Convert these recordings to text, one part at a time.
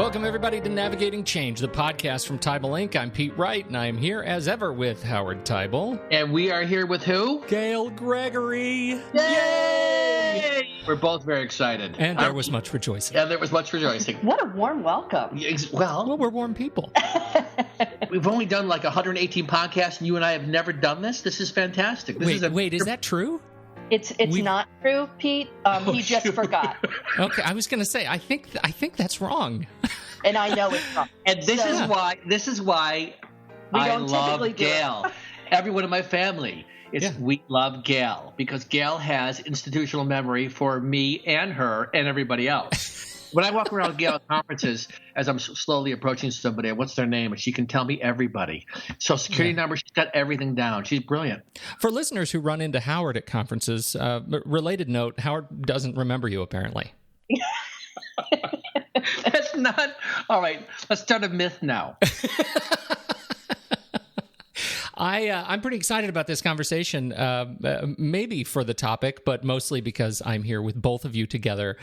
Welcome, everybody, to Navigating Change, the podcast from Teibel Inc. I'm Pete Wright, and I am here, as ever, with Howard Teibel. And we are here with who? Gail Gregory. Yay! We're both very excited. And there was much rejoicing. Yeah, there was much rejoicing. What a warm welcome. Well, we're warm people. We've only done like 118 podcasts, and you and I have never done this. This is fantastic. Wait, is that true? It's not true, Pete. He just forgot. Okay, I was going to say, I think that's wrong. And I know it's wrong. And this is why I love Gail. Everyone in my family, we love Gail because Gail has institutional memory for me and her and everybody else. When I walk around Gail at conferences, as I'm slowly approaching somebody, what's their name? And she can tell me everybody. Social security number, she's got everything down. She's brilliant. For listeners who run into Howard at conferences, related note, Howard doesn't remember you, apparently. That's not – all right, let's start a myth now. I'm pretty excited about this conversation, maybe for the topic, but mostly because I'm here with both of you together.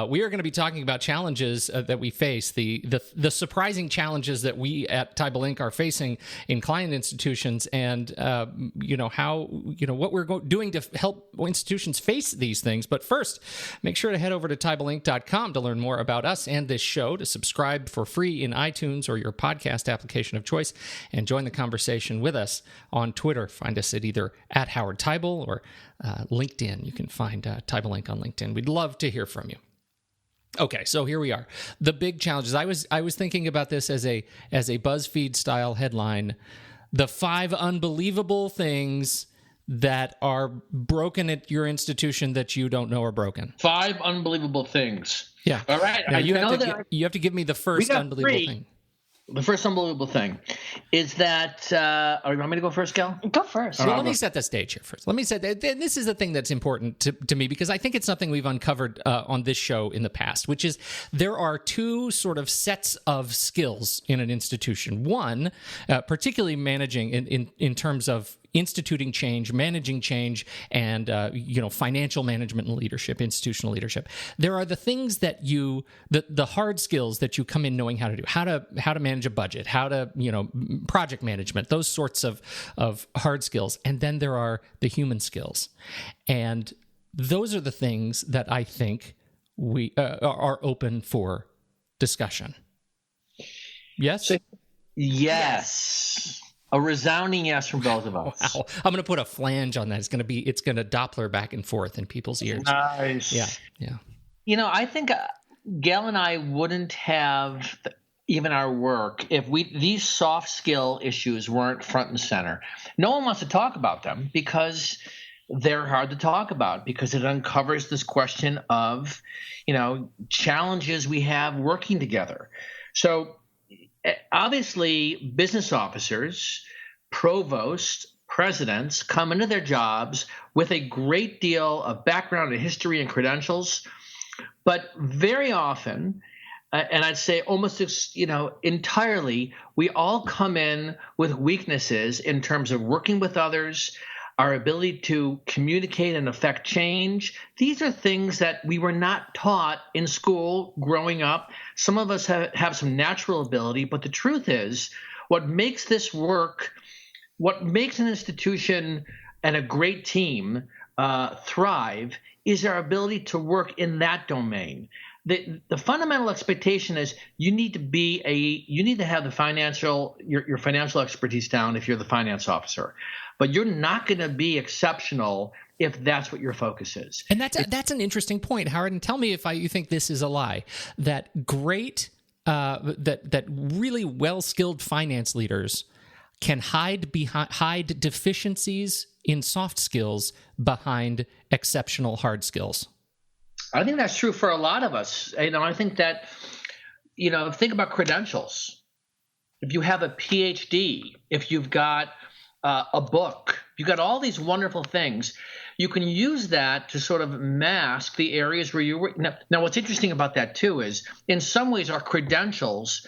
We are going to be talking about challenges that we face, the surprising challenges that we at Teibel Inc. are facing in client institutions, and what we're doing to help institutions face these things. But first, make sure to head over to teibelinc.com to learn more about us and this show, to subscribe for free in iTunes or your podcast application of choice, and join the conversation with us on Twitter. Find us at either at Howard Teibel or LinkedIn. You can find Teibel Inc. on LinkedIn. We'd love to hear from you. Okay, so here we are. The big challenges. I was thinking about this as a BuzzFeed style headline: the 5 unbelievable things that are broken at your institution that you don't know are broken. 5 unbelievable things. Yeah. All right. Now, you have to give me the first unbelievable thing. The first unbelievable thing is that you want me to go first, Gail? Go first. Well, let me set the stage here first. Let me say that this is the thing that's important to me, because I think it's something we've uncovered on this show in the past, which is there are 2 sort of sets of skills in an institution. One, particularly managing in terms of instituting change, managing change, and financial management and leadership, institutional leadership. There are the things that the hard skills that you come in knowing how to do, how to manage a budget, how to project management, those sorts of hard skills, and then there are the human skills, and those are the things that I think we are open for discussion. Yes. Yes. A resounding yes from both of us. Wow. I'm going to put a flange on that. It's going to Doppler back and forth in people's ears. Nice. Yeah. I think Gail and I wouldn't have even our work if these soft skill issues weren't front and center. No one wants to talk about them because they're hard to talk about, because it uncovers this question of, challenges we have working together. So obviously, business officers, provosts, presidents come into their jobs with a great deal of background and history and credentials, but very often, and I'd say almost entirely, we all come in with weaknesses in terms of working with others, our ability to communicate and affect change. These are things that we were not taught in school growing up. Some of us have some natural ability, but the truth is, what makes this work, what makes an institution and a great team thrive, is our ability to work in that domain. The fundamental expectation is you need to have your financial expertise down if you're the finance officer, but you're not going to be exceptional if that's what your focus is. And that's an interesting point, Howard. And tell me if you think this is a lie. That great, that really well-skilled finance leaders can hide deficiencies in soft skills behind exceptional hard skills. I think that's true for a lot of us. I think that, think about credentials. If you have a PhD, if you've got a book, you've got all these wonderful things, you can use that to sort of mask the areas where you work. Now, what's interesting about that, too, is in some ways our credentials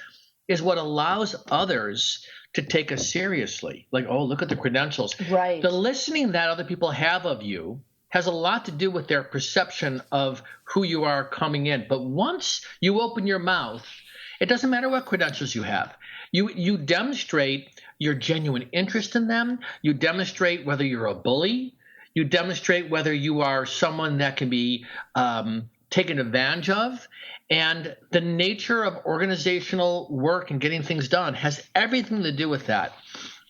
is what allows others to take us seriously. Like, oh, look at the credentials. Right. The listening that other people have of you has a lot to do with their perception of who you are coming in. But once you open your mouth It doesn't matter what credentials you have. You demonstrate your genuine interest in them. You demonstrate whether you're a bully. You demonstrate whether you are someone that can be taken advantage of. And the nature of organizational work and getting things done has everything to do with that.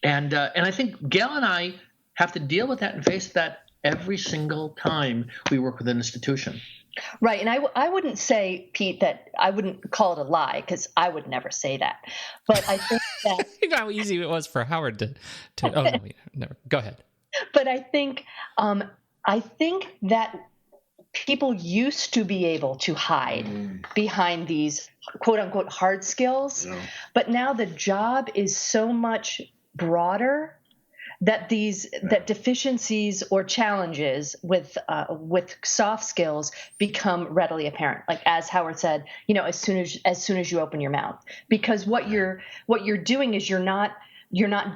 And I think Gail and I have to deal with that and face that every single time we work with an institution. Right. And I wouldn't say, Pete, that I wouldn't call it a lie, because I would never say that. But I think that You know how easy it was for Howard to oh, no, never. Go ahead. But I think that people used to be able to hide behind these quote unquote hard skills, but now the job is so much broader that that deficiencies or challenges with soft skills become readily apparent. Like as Howard said, as soon as you open your mouth, because what you're doing is you're not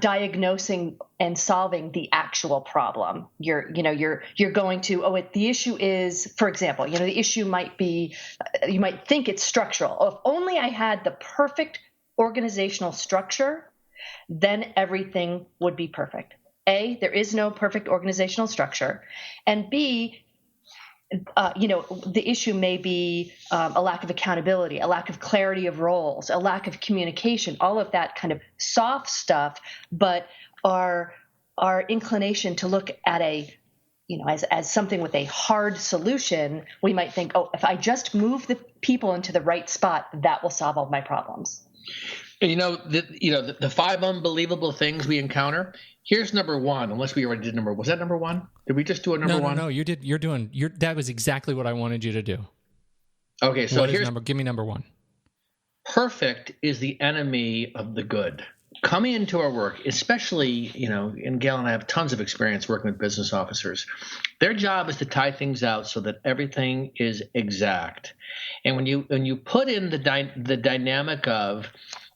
diagnosing and solving the actual problem. You're going to, the issue is, for example, the issue might be, you might think it's structural. Oh, if only I had the perfect organizational structure, then everything would be perfect. A, there is no perfect organizational structure. And B, the issue may be a lack of accountability, a lack of clarity of roles, a lack of communication, all of that kind of soft stuff. But our inclination to look at as something with a hard solution, we might think, oh, if I just move the people into the right spot, that will solve all my problems. The 5 unbelievable things we encounter. Here's number 1, unless we already did number. Was that number 1? Did we just do a number 1? No, you did. That was exactly what I wanted you to do. Okay, so give me number 1. Perfect is the enemy of the good. Coming into our work, especially, and Gail and I have tons of experience working with business officers. Their job is to tie things out so that everything is exact. And when you put in the dynamic of,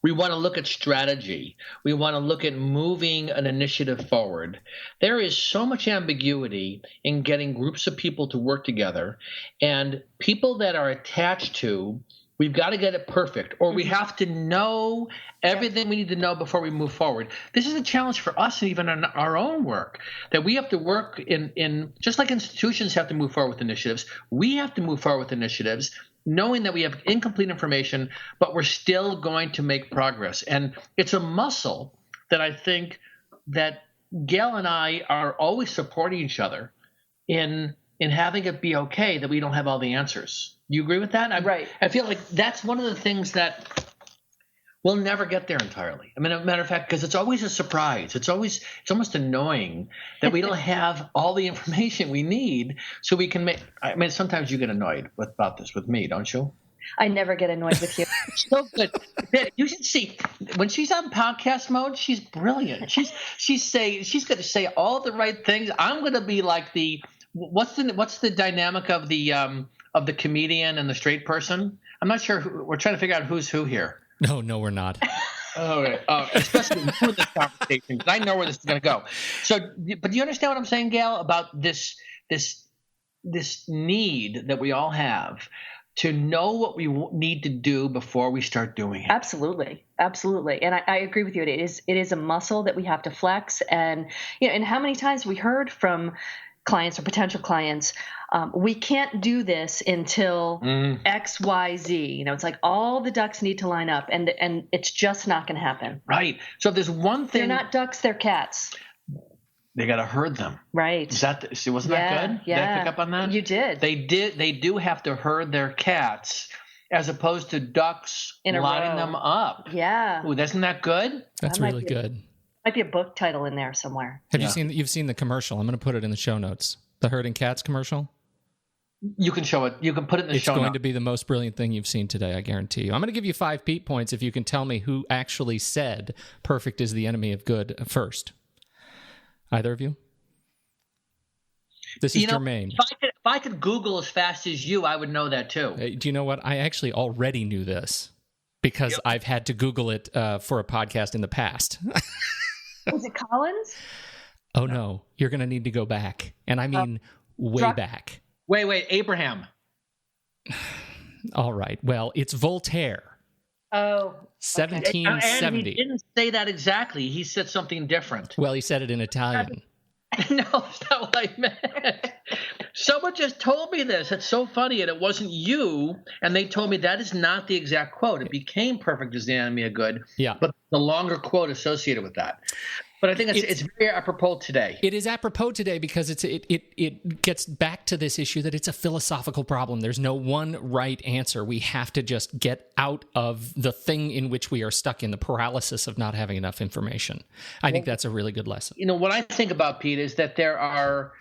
we want to look at strategy, we want to look at moving an initiative forward, there is so much ambiguity in getting groups of people to work together, and people that are attached to, we've got to get it perfect, or we have to know everything we need to know before we move forward. This is a challenge for us, and even in our own work, that we have to work in just like institutions have to move forward with initiatives, we have to move forward with initiatives, knowing that we have incomplete information, but we're still going to make progress. And it's a muscle that I think that Gail and I are always supporting each other in having it be okay that we don't have all the answers. You agree with that? Right. I feel like that's one of the things that we'll never get there entirely. I mean, as a matter of fact, because it's always a surprise. It's almost annoying that we don't have all the information we need so we can make. I mean, sometimes you get annoyed about this with me, don't you? I never get annoyed with you. So good. You should see when she's on podcast mode, she's brilliant. She's going to say all the right things. I'm going to be like what's the dynamic of the comedian and the straight person? I'm not sure. We're trying to figure out who's who here. No, we're not. Okay. Especially in this conversation, because I know where this is going to go. So, but do you understand what I'm saying, Gail, about this need that we all have to know what we need to do before we start doing it? Absolutely. And I agree with you. It is a muscle that we have to flex. And and how many times we heard from clients or potential clients, we can't do this until X, Y, Z. It's like all the ducks need to line up, and it's just not going to happen. Right. So there's one thing. They're not ducks; they're cats. They got to herd them. Right. Wasn't that good? Yeah. Did I pick up on that? You did. They do have to herd their cats as opposed to ducks lining them up. Yeah. Ooh, isn't that good? That's really good. Might be a book title in there somewhere. You've seen the commercial? I'm going to put it in the show notes. The herding cats commercial. You can show it. You can put it in the show notes. It's going to be the most brilliant thing you've seen today, I guarantee you. I'm going to give you 5 Pete points if you can tell me who actually said perfect is the enemy of good first. Either of you? This is germane. If I could Google as fast as you, I would know that too. Do you know what? I actually already knew this because I've had to Google it for a podcast in the past. Was it Collins? Oh, no. You're going to need to go back. And I mean way back. Wait, Abraham. All right. Well, it's Voltaire. Oh, okay. 1770. And he didn't say that exactly. He said something different. Well, he said it in Italian. No, that's not what I meant. Someone just told me this. It's so funny, and it wasn't you. And they told me that is not the exact quote. It became perfect as the enemy of good. Yeah. But the longer quote associated with that. But I think it's very apropos today. It is apropos today because it gets back to this issue that it's a philosophical problem. There's no one right answer. We have to just get out of the thing in which we are stuck in, the paralysis of not having enough information. I think that's a really good lesson. You know, what I think about, Pete, is that there are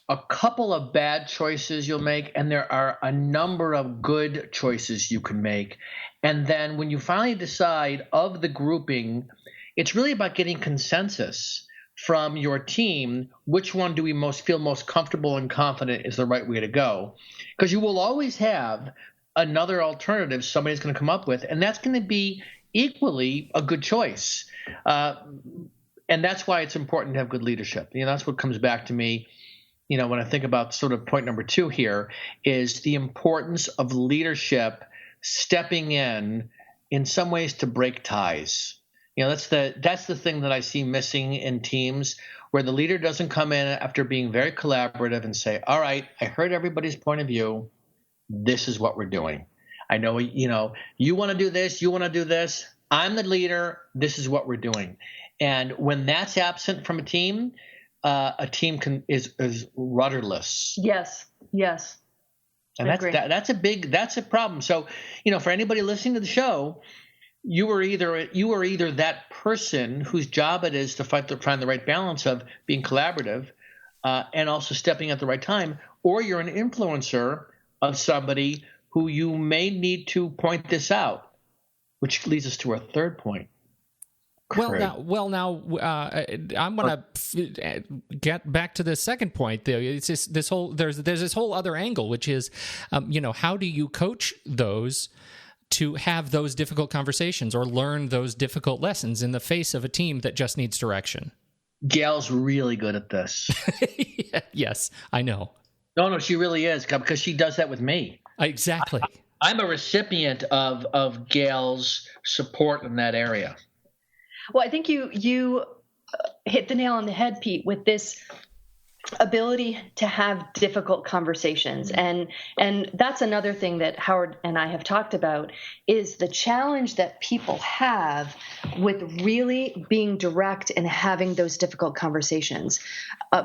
a couple of bad choices you'll make, and there are a number of good choices you can make. And then when you finally decide of the grouping, it's really about getting consensus from your team. Which one do we feel most comfortable and confident is the right way to go? Because you will always have another alternative somebody's going to come up with, and that's going to be equally a good choice. And that's why it's important to have good leadership. You know, that's what comes back to me, you know, when I think about sort of point number 2 here, is the importance of leadership stepping in some ways to break ties. You know, that's the thing that I see missing in teams, where the leader doesn't come in after being very collaborative and say, all right, I heard everybody's point of view. This is what we're doing. I know, you know, you want to do this, you want to do this. I'm the leader. This is what we're doing. And when that's absent from a team is rudderless. Yes. And that's a problem. So, you know, for anybody listening to the show, you are either that person whose job it is to find the right balance of being collaborative and also stepping at the right time, or you're an influencer of somebody who you may need to point this out, which leads us to our third point. Well, now, I'm going to get back to the second point. It's just there's this whole other angle, which is, you know, how do you coach those to have those difficult conversations or learn those difficult lessons in the face of a team that just needs direction? Gail's really good at this. Yes, I know. No, she really is, because she does that with me. Exactly. I'm a recipient of Gail's support in that area. Well, I think you hit the nail on the head, Pete, with this ability to have difficult conversations. And that's another thing that Howard and I have talked about, is the challenge that people have with really being direct and having those difficult conversations.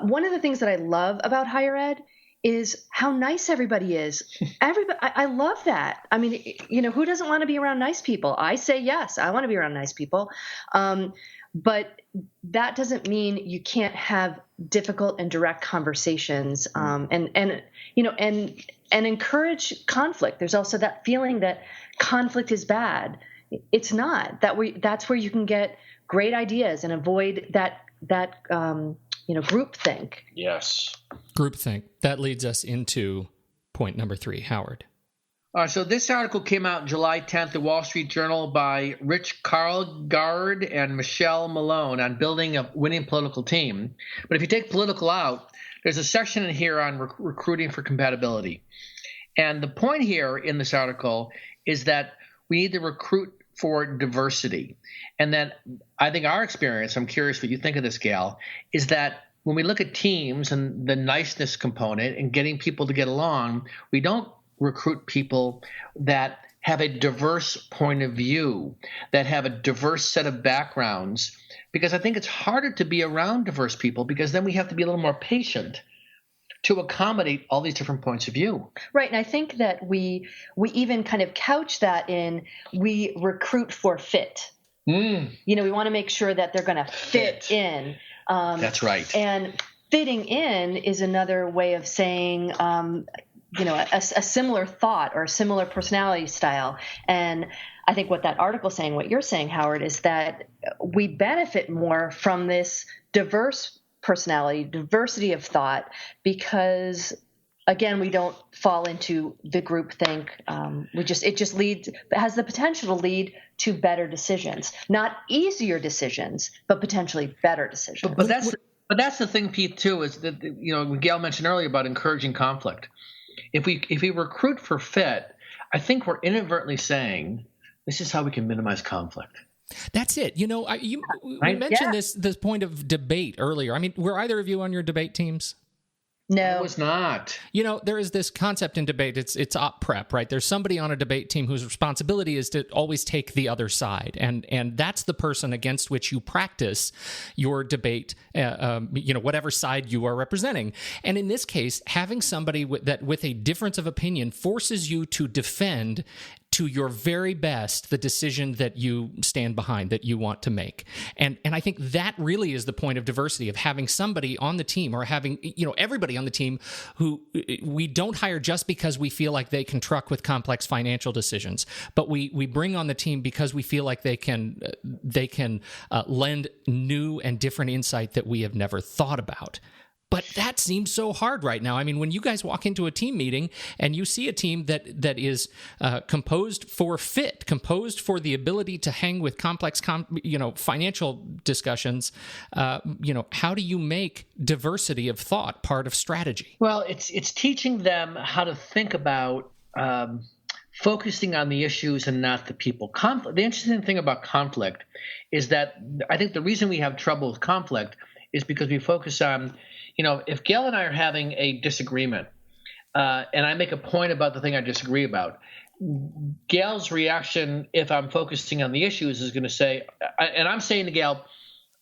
One of the things that I love about higher ed is how nice everybody is. I love that. I mean, you know, who doesn't want to be around nice people? I say yes, I want to be around nice people. But that doesn't mean you can't have difficult and direct conversations, and encourage conflict. There's also that feeling that conflict is bad. It's not. That's where you can get great ideas and avoid that groupthink. Yes. Groupthink. That leads us into point number 3, Howard. So this article came out July 10th, the Wall Street Journal, by Rich Carlgard and Michelle Malone on building a winning political team. But if you take political out, there's a section in here on recruiting for compatibility. And the point here in this article is that we need to recruit for diversity. And that I think our experience, I'm curious what you think of this, Gail, is that when we look at teams and the niceness component and getting people to get along, we don't recruit people that have a diverse point of view, that have a diverse set of backgrounds, because I think it's harder to be around diverse people, because then we have to be a little more patient to accommodate all these different points of view. Right. And I think that we even kind of couch that in, we recruit for fit. You know, we want to make sure that they're going to fit in. That's right. And fitting in is another way of saying, a similar thought or a similar personality style. And I think what that article is saying, what you're saying, Howard, is that we benefit more from this diverse personality, diversity of thought, because again, we don't fall into the groupthink. It has the potential to lead to better decisions, not easier decisions, but potentially better decisions. But that's the thing, Pete, too, is that, you know, Gail mentioned earlier about encouraging conflict. If we recruit for fit, I think we're inadvertently saying This is how we can minimize conflict. That's it. You mentioned this point of debate earlier. I mean, were either of you on your debate teams? No, I was not. There is this concept in debate. It's op prep, right? There's somebody on a debate team whose responsibility is to always take the other side, and that's the person against which you practice your debate. Whatever side you are representing. And in this case, having somebody with a difference of opinion forces you to defend to your very best the decision that you stand behind, that you want to make. And I think that really is the point of diversity, of having somebody on the team, or having everybody on the team who we don't hire just because we feel like they can truck with complex financial decisions, but we bring on the team because we feel like they can lend new and different insight that we have never thought about. But that seems so hard right now. I mean, when you guys walk into a team meeting and you see a team that is composed for the ability to hang with complex, financial discussions, how do you make diversity of thought part of strategy? Well, it's teaching them how to think about focusing on the issues and not the people. The interesting thing about conflict is that I think the reason we have trouble with conflict is because we focus on, if Gail and I are having a disagreement, and I make a point about the thing I disagree about, Gail's reaction, if I'm focusing on the issues, is going to say, and I'm saying to Gail,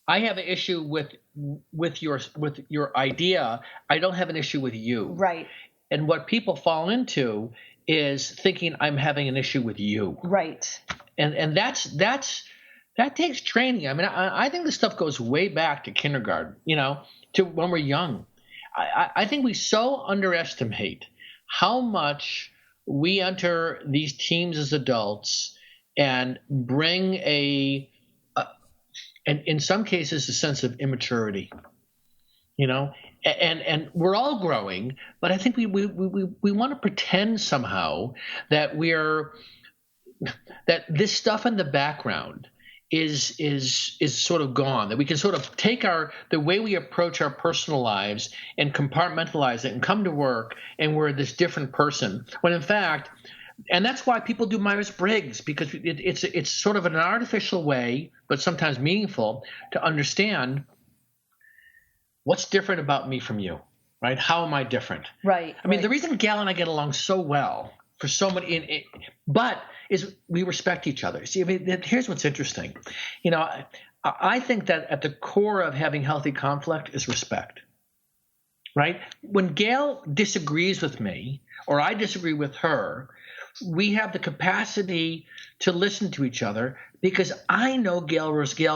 I have an issue with your idea. I don't have an issue with you. Right. And what people fall into is thinking I'm having an issue with you. Right. And that takes training. I mean, I think this stuff goes way back to kindergarten, to when we're young. I think we so underestimate how much we enter these teams as adults and bring and in some cases, a sense of immaturity, and we're all growing, but I think we want to pretend somehow that that this stuff in the background is sort of gone, that we can sort of take the way we approach our personal lives and compartmentalize it and come to work and we're this different person, when in fact, and that's why people do Myers-Briggs, because it's sort of an artificial way, but sometimes meaningful, to understand what's different about me from you, right? How am I different? Right. I mean, the reason Gail and I get along so well for so many, but is we respect each other. See, I mean, here's what's interesting. I think that at the core of having healthy conflict is respect, right? When Gail disagrees with me or I disagree with her, we have the capacity to listen to each other because I know Gail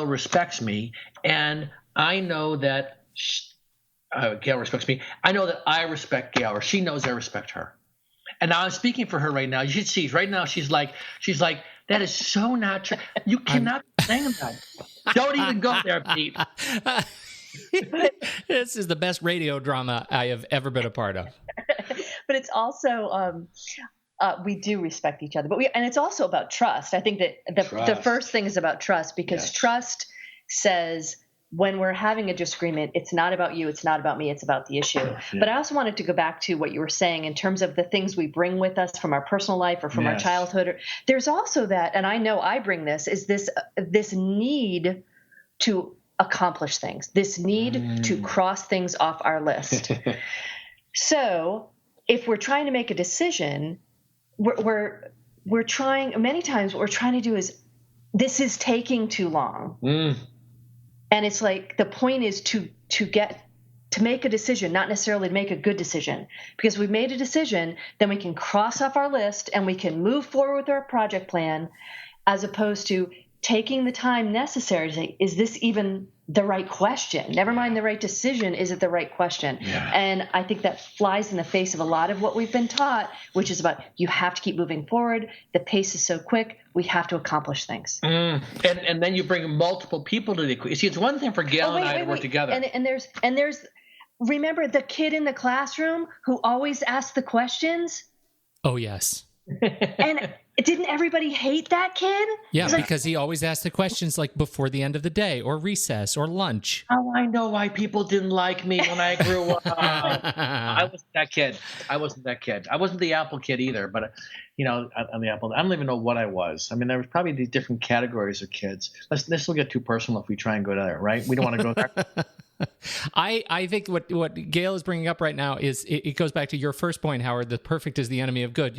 respects me, and I know that Gail respects me. I know that I respect Gail, or she knows I respect her. And now I'm speaking for her right now. You should see right now. She's like, that is so not true. You cannot be saying that. Don't even go there, Pete. This is the best radio drama I have ever been a part of. But it's also we do respect each other, and it's also about trust. I think that the first thing is about trust, because trust says, when we're having a disagreement, it's not about you, it's not about me, it's about the issue. Yeah. But I also wanted to go back to what you were saying in terms of the things we bring with us from our personal life or from our childhood. There's also that, and I know I bring this, is this need to accomplish things, this need to cross things off our list. So if we're trying to make a decision, we're trying, many times what we're trying to do is, this is taking too long. And it's like, the point is to make a decision, not necessarily to make a good decision. Because we've made a decision, then we can cross off our list and we can move forward with our project plan, as opposed to taking the time necessary to say, is this even the right question? Never mind the right decision, is it the right question? Yeah. And I think that flies in the face of a lot of what we've been taught, which is about, you have to keep moving forward. The pace is so quick. We have to accomplish things. And then you bring multiple people to the equation. See, it's one thing for Gail and I to work together. And there's remember the kid in the classroom who always asks the questions? Oh, yes. And Didn't everybody hate that kid? Yeah, because he always asked the questions like before the end of the day or recess or lunch. Oh, I know why people didn't like me when I grew up. I wasn't that kid. I wasn't the apple kid either, but I'm the apple. I don't even know what I was. I mean, there was probably these different categories of kids. This will get too personal if we try and go there, right? We don't want to go there. I think what Gail is bringing up right now is it goes back to your first point, Howard. The perfect is the enemy of good.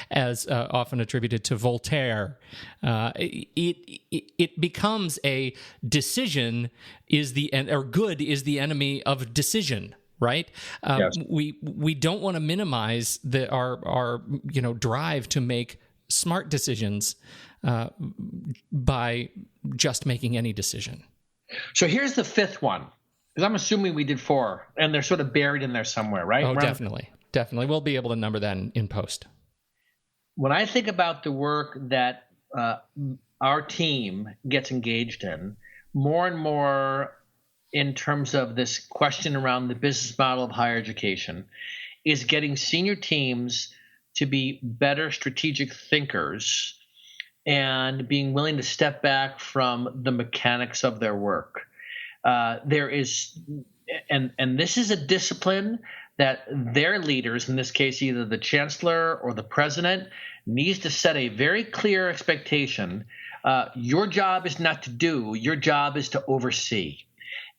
As often attributed to Voltaire. It becomes a decision or good is the enemy of decision. Right? Yes. We don't want to minimize our drive to make smart decisions by just making any decision. So here's the fifth one. Because I'm assuming we did 4, and they're sort of buried in there somewhere, right? Oh, definitely. We'll be able to number that in post. When I think about the work that our team gets engaged in, more and more in terms of this question around the business model of higher education, is getting senior teams to be better strategic thinkers and being willing to step back from the mechanics of their work. There is, and this is a discipline that their leaders, in this case either the chancellor or the president, needs to set a very clear expectation. Your job is not to do, your job is to oversee.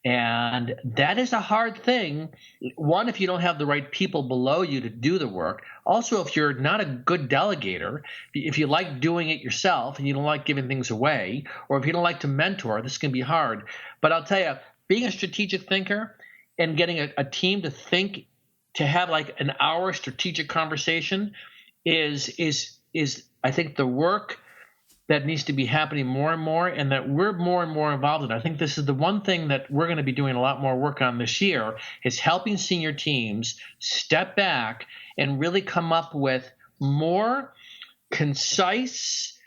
And that is a hard thing. One, if you don't have the right people below you to do the work. Also, if you're not a good delegator, if you like doing it yourself and you don't like giving things away, or if you don't like to mentor, this can be hard. But I'll tell you, being a strategic thinker and getting a team to think, to have like an hour strategic conversation is I think the work that needs to be happening more and more, and that we're more and more involved in. I think this is the one thing that we're going to be doing a lot more work on this year, is helping senior teams step back and really come up with more concise,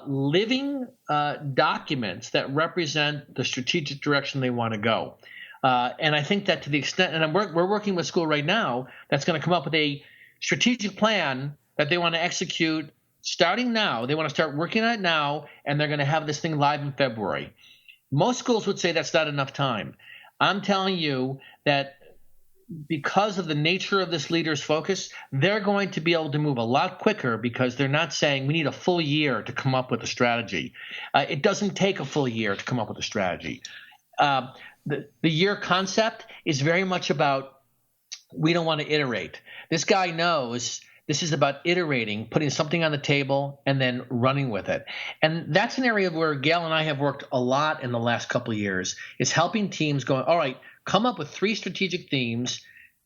living documents that represent the strategic direction they want to go. And I think that to the extent, and we're working with school right now that's going to come up with a strategic plan that they want to execute starting now. They want to start working on it now, and they're going to have this thing live in February. Most schools would say that's not enough time. I'm telling you that because of the nature of this leader's focus, they're going to be able to move a lot quicker because they're not saying we need a full year to come up with a strategy. It doesn't take a full year to come up with a strategy. The year concept is very much about we don't want to iterate. This guy knows this is about iterating, putting something on the table, and then running with it. And that's an area where Gail and I have worked a lot in the last couple of years, is helping teams going, all right, come up with 3 strategic themes,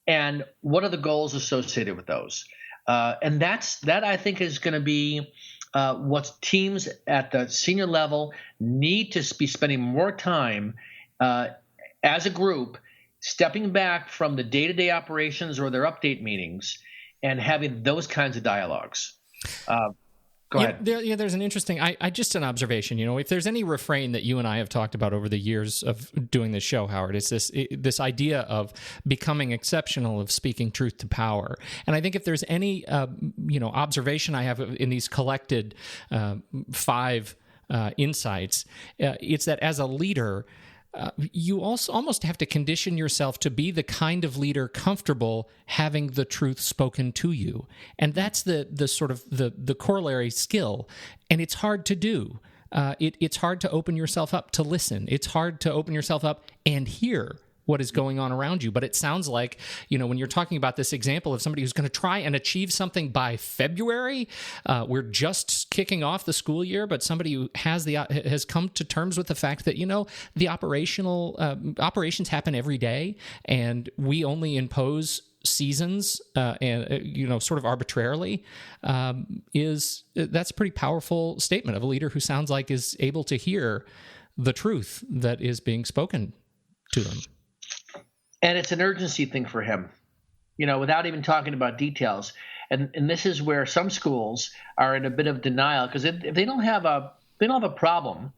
and what are the goals associated with those? And that I think is going to be what teams at the senior level need to be spending more time as a group, stepping back from the day-to-day operations or their update meetings and having those kinds of dialogues. Go ahead. There's an interesting, just an observation, if there's any refrain that you and I have talked about over the years of doing this show, Howard, it's this idea of becoming exceptional, of speaking truth to power. And I think if there's any, observation I have in these collected 5 insights, it's that as a leader, you also almost have to condition yourself to be the kind of leader comfortable having the truth spoken to you. And that's the sort of the corollary skill. And it's hard to do. It's hard to open yourself up to listen. It's hard to open yourself up and hear what is going on around you. But it sounds like, when you're talking about this example of somebody who's going to try and achieve something by February, we're just kicking off the school year, but somebody who has come to terms with the fact that, the operations happen every day, and we only impose seasons and sort of arbitrarily, that's a pretty powerful statement of a leader who sounds like is able to hear the truth that is being spoken to them. And it's an urgency thing for him, without even talking about details. And this is where some schools are in a bit of denial, because if they don't have a problem,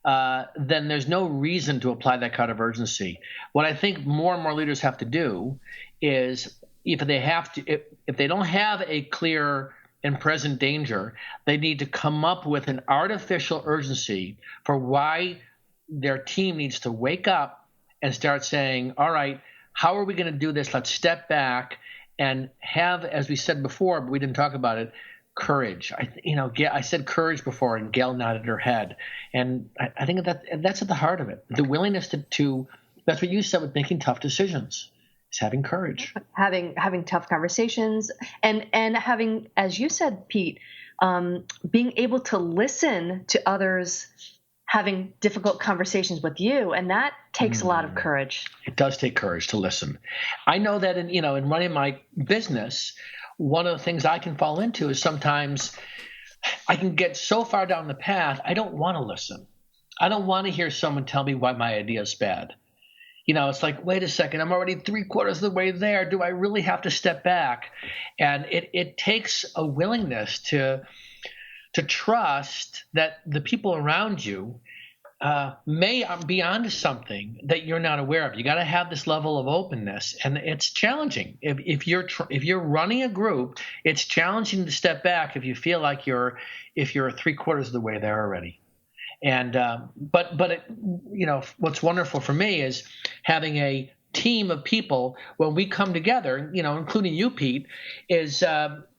then there's no reason to apply that kind of urgency. What I think more and more leaders have to do is, if they don't have a clear in present danger, they need to come up with an artificial urgency for why their team needs to wake up and start saying, all right, how are we going to do this? Let's step back and have, as we said before, but we didn't talk about it, courage. I said courage before, and Gail nodded her head. And I think that's at the heart of it. The willingness to that's what you said with making tough decisions, is having courage. Having tough conversations and having, as you said, Pete, being able to listen to others having difficult conversations with you. And that takes a lot of courage. It does take courage to listen. I know that in running my business, one of the things I can fall into is sometimes I can get so far down the path, I don't want to listen. I don't want to hear someone tell me why my idea is bad. It's like, wait a second, I'm already 3/4 of the way there. Do I really have to step back? And it takes a willingness to trust that the people around you may be onto something that you're not aware of. You got to have this level of openness, and it's challenging. If you're running a group, it's challenging to step back if you feel like you're 3/4 of the way there already. And but what's wonderful for me is having a team of people when we come together, including you, Pete, is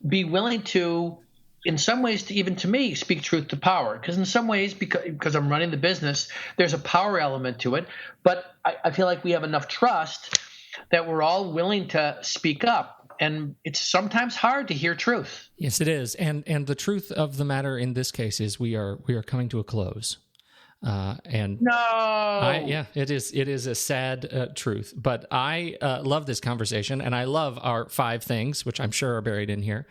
be willing to, in some ways, to me, speak truth to power. Because in some ways, because I'm running the business, there's a power element to it. But I feel like we have enough trust that we're all willing to speak up. And it's sometimes hard to hear truth. Yes, it is. And the truth of the matter in this case is we are coming to a close. And no, it is a sad truth, but I love this conversation, and I love our 5 things, which I'm sure are buried in here,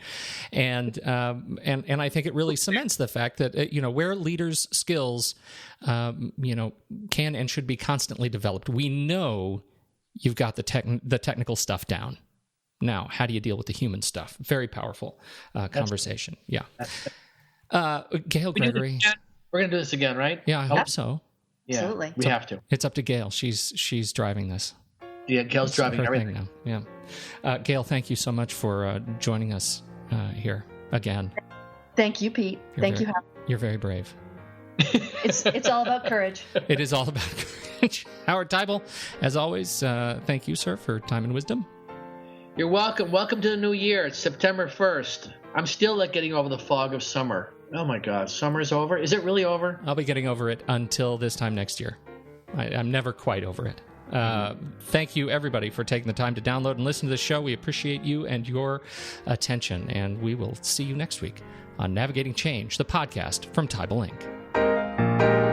and I think it really cements the fact that where leaders' skills can and should be constantly developed. We know you've got the technical stuff down. Now, how do you deal with the human stuff? Very powerful conversation. Yeah. Gail, Gregory. We're going to do this again, right? Yeah, I hope so. Yeah, absolutely. We have to. It's up to Gail. She's driving this. Yeah, Gail's driving everything now. Yeah. Gail, thank you so much for joining us here again. Thank you, Pete. You're very brave. It's all about courage. It is all about courage. Howard Teibel, as always, thank you, sir, for time and wisdom. You're welcome. Welcome to the new year. It's September 1st. I'm still getting over the fog of summer. Oh, my God. Summer's over? Is it really over? I'll be getting over it until this time next year. I'm never quite over it. Thank you, everybody, for taking the time to download and listen to the show. We appreciate you and your attention, and we will see you next week on Navigating Change, the podcast from Teibel Inc.